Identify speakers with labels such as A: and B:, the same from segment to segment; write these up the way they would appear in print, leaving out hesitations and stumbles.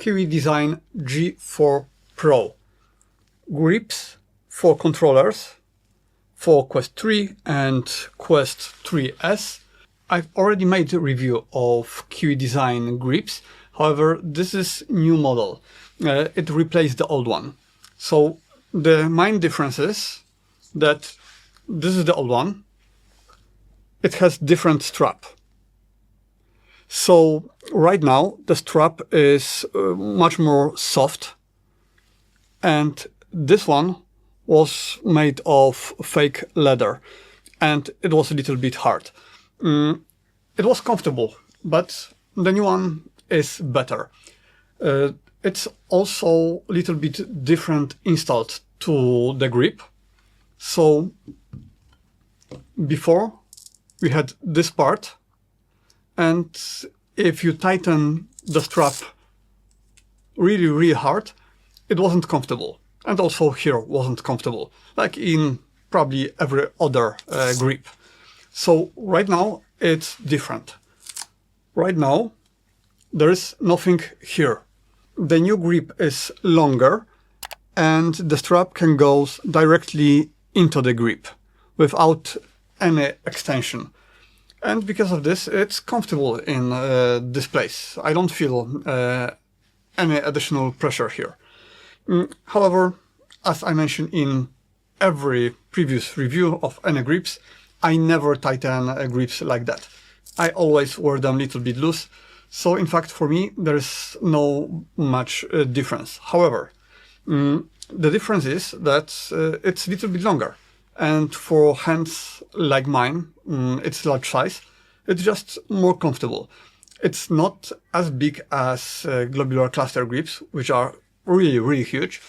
A: Kiwi Design G4 Pro. Grips for controllers for Quest 3 and Quest 3S. I've already made a review of Kiwi Design grips. However, this is new model. It replaced the old one. So the main difference is that this is the old one. It has different strap. So right now the strap is much more soft, and this one was made of fake leather and it was a little bit hard. It was comfortable, but the new one is better. It's also a little bit different installed to the grip. So before we had this part, and if you tighten the strap really hard, it wasn't comfortable. And also here wasn't comfortable, like in probably every other grip. So right now it's different. Right now there is nothing here. The new grip is longer and the strap can go directly into the grip without any extension. And because of this, it's comfortable in this place. I don't feel any additional pressure here. However, as I mentioned in every previous review of any grips, I never tighten grips like that. I always wear them a little bit loose. So in fact, for me, there is no much difference. However, the difference is that it's a little bit longer. And for hands like mine, it's large size, it's just more comfortable. It's not as big as Globular Cluster grips, which are really huge.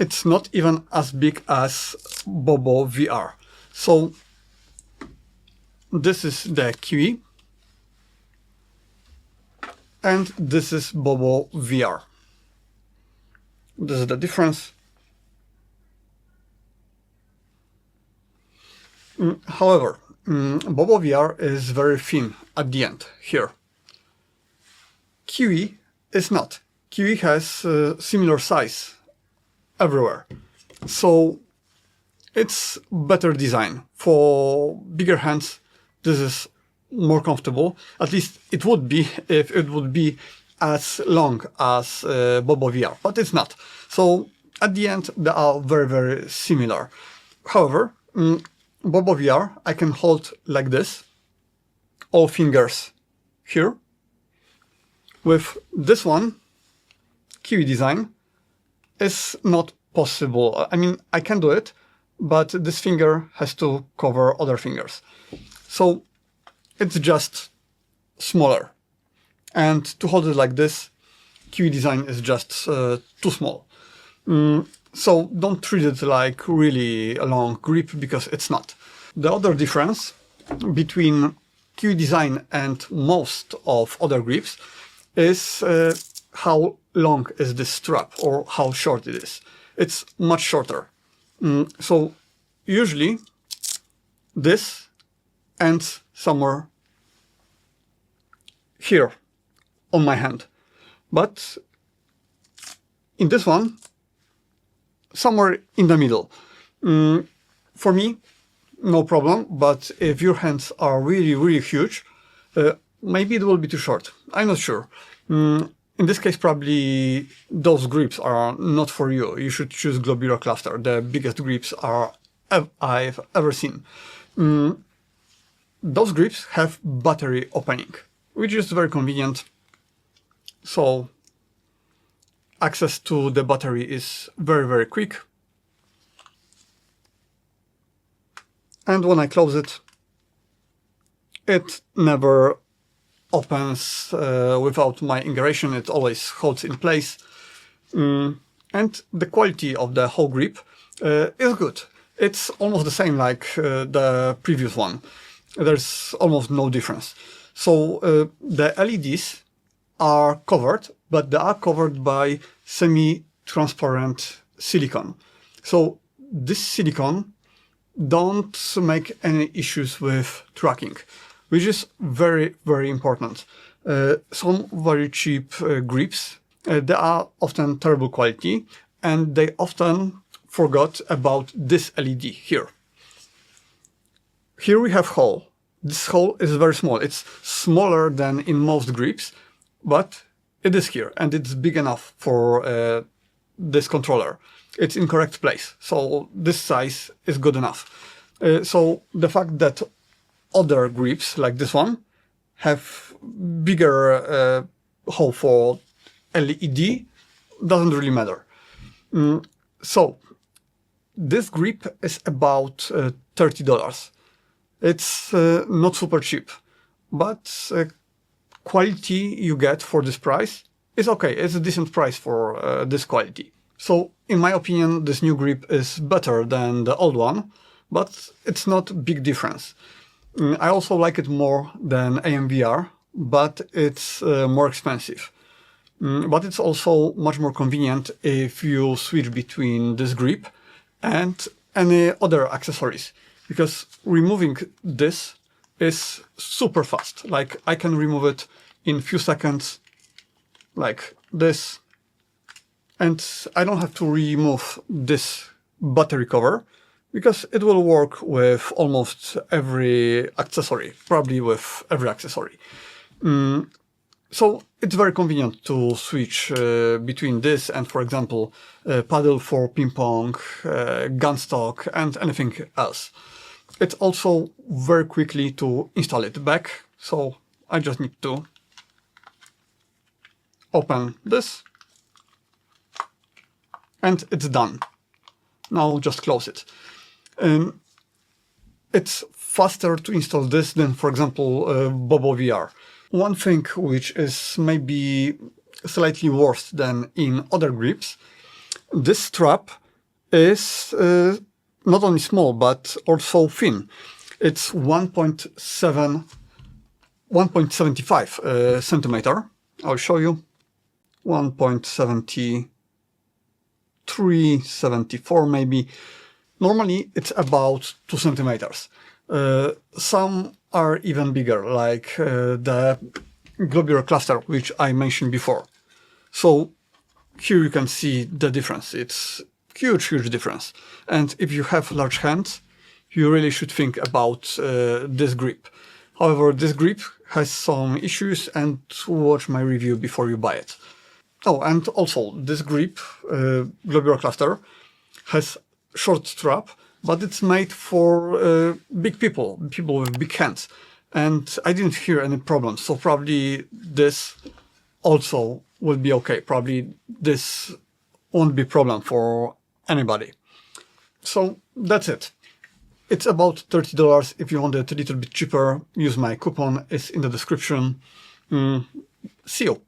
A: It's not even as big as Bobovr. So this is the Kiwi, and this is Bobovr. This is the difference. However, Bobovr is very thin at the end here. Kiwi is not. Kiwi has similar size everywhere. So it's better design. For bigger hands, this is more comfortable. At least it would be if it would be as long as Bobovr, but it's not. So at the end, they are very similar. However, Bobovr I can hold like this, all fingers here. With this one, Kiwi Design, is not possible. I mean, I can do it, but this finger has to cover other fingers. So it's just smaller. And to hold it like this, Kiwi Design is just too small. So don't treat it like really a long grip, because it's not. The other difference between Kiwi Design and most of other grips is how long is this strap, or how short it is. It's much shorter. So usually this ends somewhere here on my hand. But in this one, somewhere in the middle. For me, no problem, but if your hands are really huge, maybe it will be too short. I'm not sure. In this case, probably those grips are not for you. You should choose Globular Cluster, the biggest grips I've ever seen. Those grips have battery opening, which is very convenient. So access to the battery is very quick. And when I close it, it never opens without my ingression. It always holds in place. And the quality of the whole grip is good. It's almost the same like the previous one. There's almost no difference. So the LEDs are covered, but they are covered by semi-transparent silicone. So this silicone don't make any issues with tracking, which is very important. Some very cheap grips They are often terrible quality, and they often forgot about this LED here. Here we have hole. This hole is very small. It's smaller than in most grips, but it is here, and it's big enough for this controller. It's in correct place, so this size is good enough. So the fact that other grips, like this one, have bigger hole for LED doesn't really matter. So this grip is about $30. It's not super cheap, but quality you get for this price is okay. It's a decent price for this quality. So in my opinion, this new grip is better than the old one, but it's not a big difference. I also like it more than AMVR, but it's more expensive. But it's also much more convenient if you switch between this grip and any other accessories, because removing this is super fast. Like, I can remove it in a few seconds, like this, and I don't have to remove this battery cover, because it will work with almost every accessory, probably with every accessory. So it's very convenient to switch between this and, for example, paddle for ping pong, gun stock, and anything else. It's also very quickly to install it back, so I just need to open this, and it's done. Now just close it. It's faster to install this than, for example, Bobovr. One thing which is maybe slightly worse than in other grips, this strap is not only small, but also thin. It's 1.75 centimeter. I'll show you. 1.73, 74 maybe. Normally it's about 2 centimeters. Some are even bigger, like the Globular Cluster, which I mentioned before. So here you can see the difference. It's huge difference. And if you have large hands, you really should think about this grip. However, this grip has some issues, and watch my review before you buy it. Oh, and also this grip, Globular Cluster, has short strap, but it's made for big people with big hands. And I didn't hear any problems, so probably this also will be okay. Probably this won't be a problem for anybody. So that's it. It's about $30. If you want it a little bit cheaper, use my coupon. It's in the description. See you.